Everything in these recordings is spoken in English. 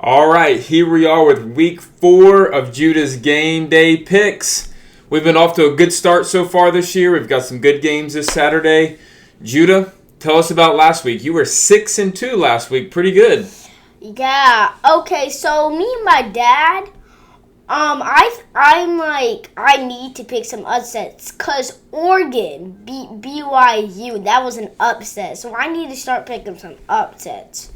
All right, here we are with week 4 of Judah's Game Day picks. We've been off to a good start so far this year. We've got some good games this Saturday. Judah, tell us about last week. You were 6-2 last week. Pretty good. Yeah. Okay. So me and my dad, I need to pick some upsets because Oregon beat BYU. That was an upset. So I need to start picking some upsets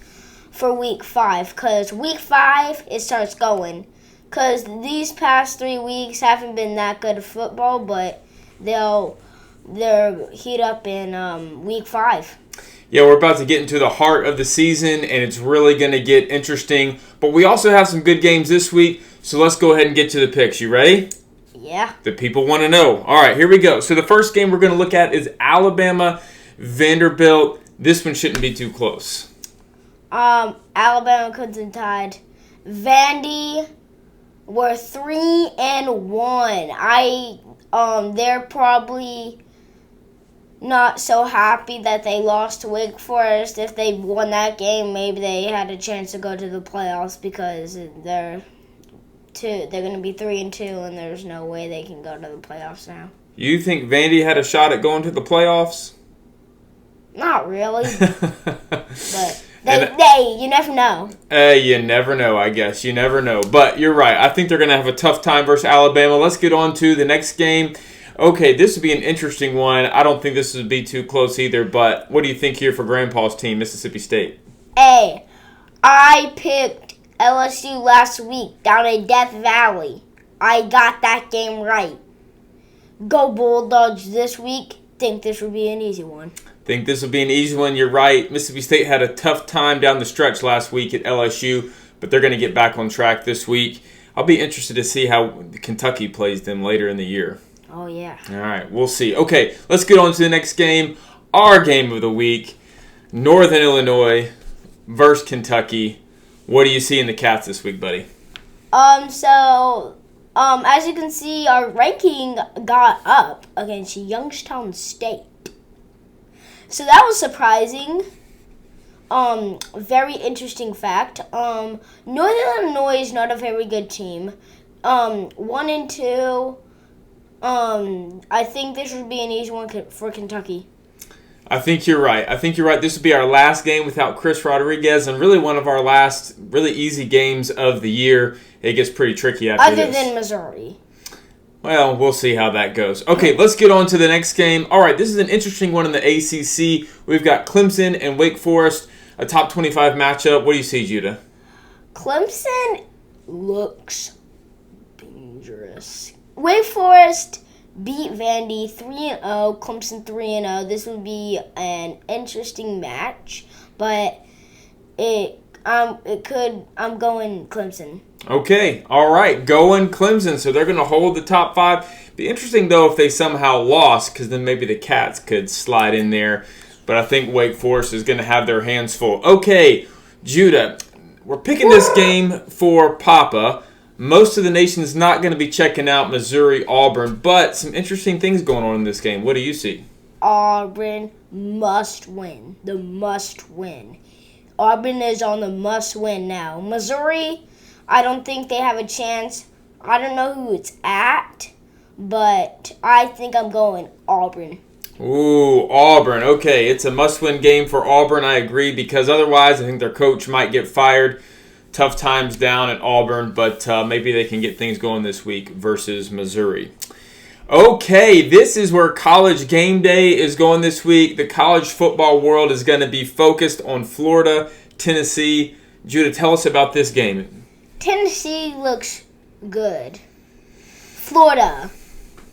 for week 5 because week 5 it starts going. Because these past 3 weeks haven't been that good of football, but they'll heat up in week 5. Yeah, we're about to get into the heart of the season, and it's really going to get interesting. But we also have some good games this week, so let's go ahead and get to the picks. You ready? Yeah. The people want to know. All right, here we go. So the first game we're going to look at is Alabama, Vanderbilt. This one shouldn't be too close. Alabama, Clemson tied. Vandy were 3-1. They're probably not so happy that they lost to Wake Forest. If they won that game, maybe they had a chance to go to the playoffs because they're going to be 3-2, and there's no way they can go to the playoffs now. You think Vandy had a shot at going to the playoffs? Not really, but you never know. You never know, I guess. You never know. But you're right. I think they're going to have a tough time versus Alabama. Let's get on to the next game. Okay, this would be an interesting one. I don't think this would be too close either, but what do you think here for Grandpa's team, Mississippi State? Hey, I picked LSU last week down in Death Valley. I got that game right. Go Bulldogs this week. Think this would be an easy one. Think this will be an easy one. You're right. Mississippi State had a tough time down the stretch last week at LSU, but they're going to get back on track this week. I'll be interested to see how Kentucky plays them later in the year. Oh, yeah. All right, we'll see. Okay, let's get on to the next game. Our game of the week, Northern Illinois versus Kentucky. What do you see in the Cats this week, buddy? As you can see, our ranking got up against Youngstown State. So that was surprising. Very interesting fact. Northern Illinois is not a very good team. 1-2. I think this would be an easy one for Kentucky. I think you're right. This would be our last game without Chris Rodriguez, and really one of our last really easy games of the year. It gets pretty tricky after this. Other than Missouri. Well, we'll see how that goes. Okay, let's get on to the next game. All right, this is an interesting one in the ACC. We've got Clemson and Wake Forest, a top 25 matchup. What do you see, Judah? Clemson looks dangerous. Wake Forest beat Vandy 3-0, Clemson 3-0. This would be an interesting match, but I'm going Clemson. Okay, all right, going Clemson. So they're going to hold the top 5. Be interesting, though, if they somehow lost, because then maybe the Cats could slide in there. But I think Wake Forest is going to have their hands full. Okay, Judah, we're picking this game for Papa. Most of the nation is not going to be checking out Missouri, Auburn, but some interesting things going on in this game. What do you see? Auburn must win. The must win. Auburn is on the must win now. Missouri, I don't think they have a chance. I don't know who it's at, but I think I'm going Auburn. Ooh, Auburn. Okay, it's a must-win game for Auburn. I agree, because otherwise I think their coach might get fired. Tough times down at Auburn, but maybe they can get things going this week versus Missouri. Okay, this is where College Game Day is going this week. The college football world is going to be focused on Florida, Tennessee. Judah, tell us about this game. Tennessee looks good. Florida,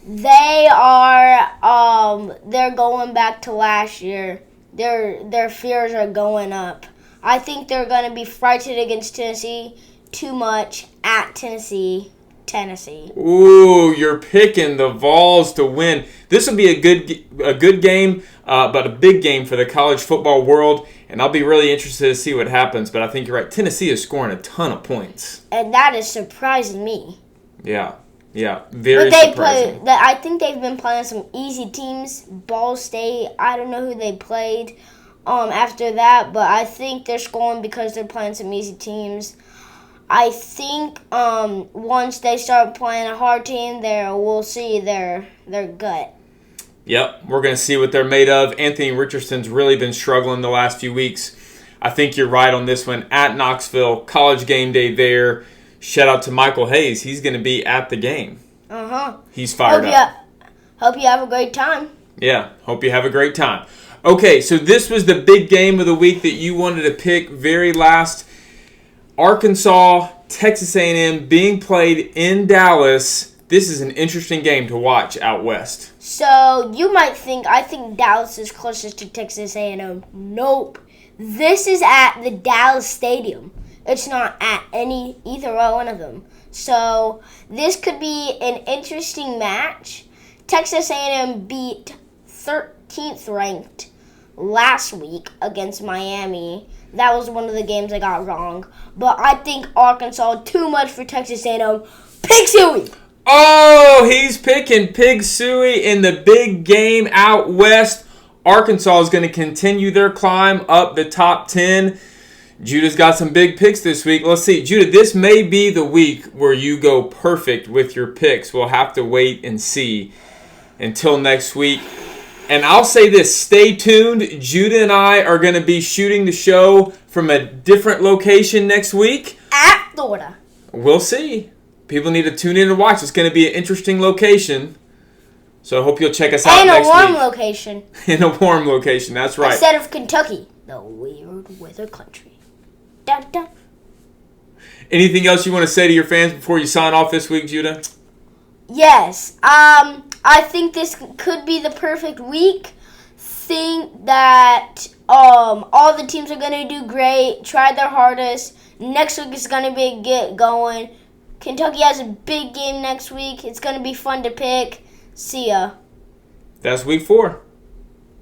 they're going back to last year. Their fears are going up. I think they're going to be frightened against Tennessee too much at Tennessee. Ooh, you're picking the Vols to win. This will be a good game, but a big game for the college football world, and I'll be really interested to see what happens. But I think you're right. Tennessee is scoring a ton of points, and that is surprising me. Yeah, very surprising. I think they've been playing some easy teams. Ball State, I don't know who they played after that, but I think they're scoring because they're playing some easy teams. I think once they start playing a hard team, we'll see their gut. Yep, we're going to see what they're made of. Anthony Richardson's really been struggling the last few weeks. I think you're right on this one. At Knoxville, college game day there. Shout out to Michael Hayes. He's going to be at the game. He's fired up. Hope you have a great time. Yeah, hope you have a great time. Okay, so this was the big game of the week that you wanted to pick very last. Arkansas, Texas A&M being played in Dallas. This is an interesting game to watch out west. So you might think, I think Dallas is closest to Texas A&M. Nope. This is at the Dallas Stadium. It's not at either one of them. So this could be an interesting match. Texas A&M beat 13th ranked last week against Miami. That was one of the games I got wrong. But I think Arkansas, too much for Texas A&M. Pig Suey! Oh, he's picking Pig Suey in the big game out west. Arkansas is going to continue their climb up the top 10. Judah's got some big picks this week. Let's see. Judah, this may be the week where you go perfect with your picks. We'll have to wait and see until next week. And I'll say this, stay tuned. Judah and I are going to be shooting the show from a different location next week. At Florida. We'll see. People need to tune in and watch. It's going to be an interesting location. So I hope you'll check us out next week. In a warm location. In a warm location, that's right. Instead of Kentucky. The weird weather country. Dun, dun. Anything else you want to say to your fans before you sign off this week, Judah? Yes. I think this could be the perfect week. Think that all the teams are going to do great, try their hardest. Next week is going to be get going. Kentucky has a big game next week. It's going to be fun to pick. See ya. That's week 4.